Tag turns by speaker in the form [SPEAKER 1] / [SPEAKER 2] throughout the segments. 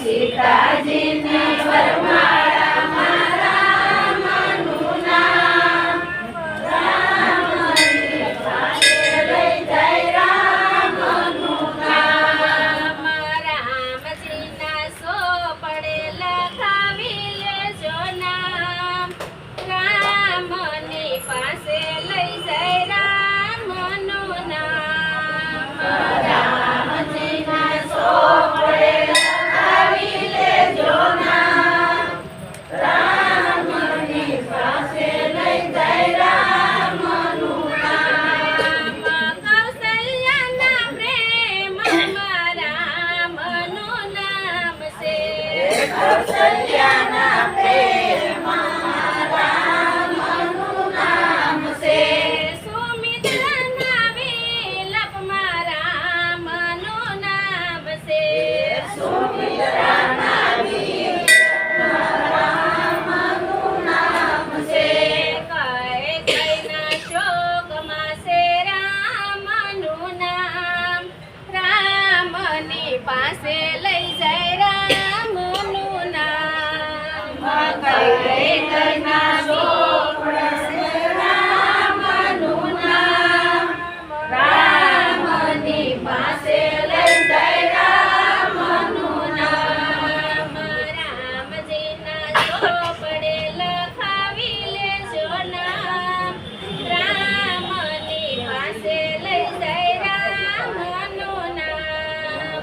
[SPEAKER 1] સીતાજીને વરમાળામાં રામનું નામ. રામની પાસે લઈ જાય રામનું નામ.
[SPEAKER 2] રામજીના સોપડે લખાવી લેજો નામ. રામની પાસે લઈ જાય રામનું નામ.
[SPEAKER 1] રામજીના સોપડે લખાવી લેજો નામ. રામની પાસે લઈ જાય રામનું નામ.
[SPEAKER 2] કૌશલ્યાના પ્રેમમાં રામનું નામ છે.
[SPEAKER 1] કૌશલ્યાના પ્રેમમાં રામનું નામ છે.
[SPEAKER 2] સુમિત્રાના વિલાપમાં રામનું નામ છે.
[SPEAKER 1] સુમિત્રાના વિલાપમાં રામનું નામ છે.
[SPEAKER 2] કૈકેયીના શોકમાં છે રામનું નામ. રામની પાસે લઈ જાય રામનું નામ.
[SPEAKER 1] કૈકેયીના શોકમાં છે રામનું નામ. રામની પાસે લઈ જાય રામનું નામ.
[SPEAKER 2] રામજીના ચોપડે લખાવી લેજો નામ. રામની પાસે લઈ જાય રામનું નામ.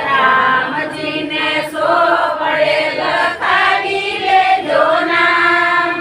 [SPEAKER 1] રામજીને સોપડે લખાવી લેજો નામ.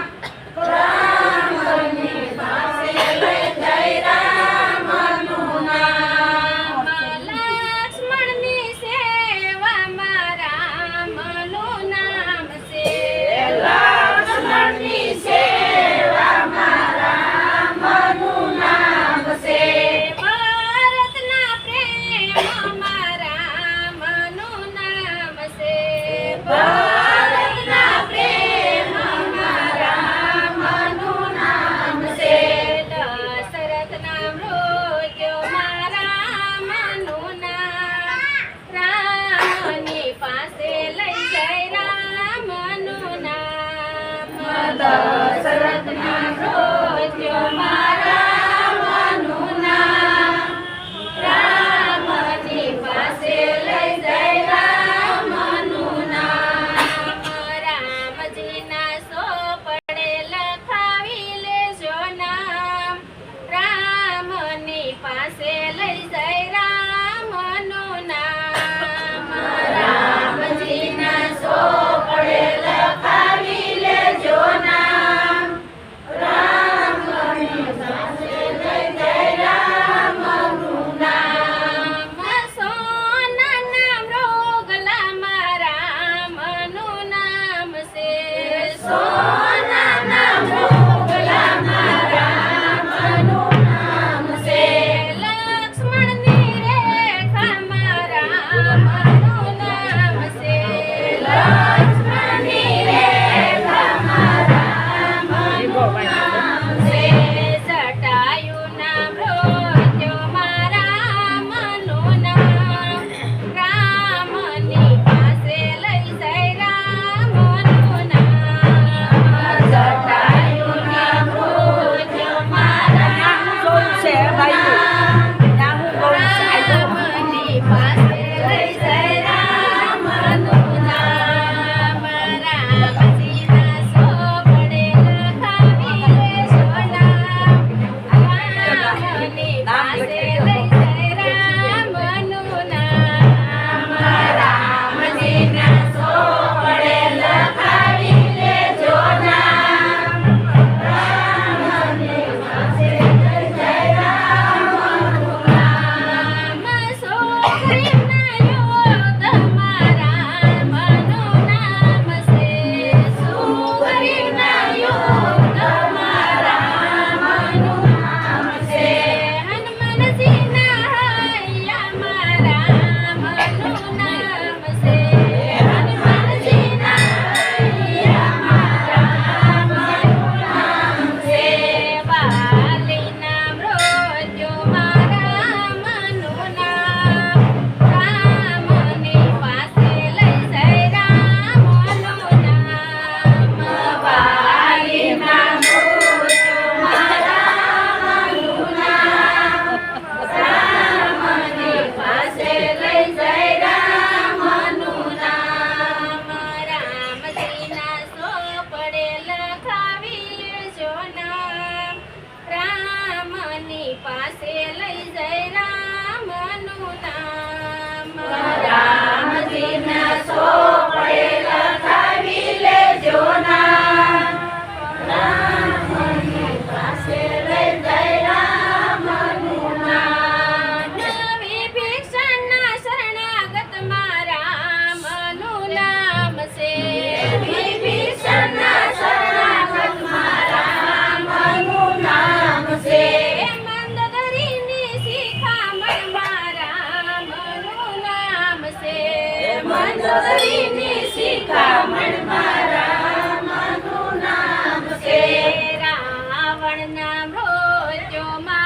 [SPEAKER 2] મૃત્યુમાં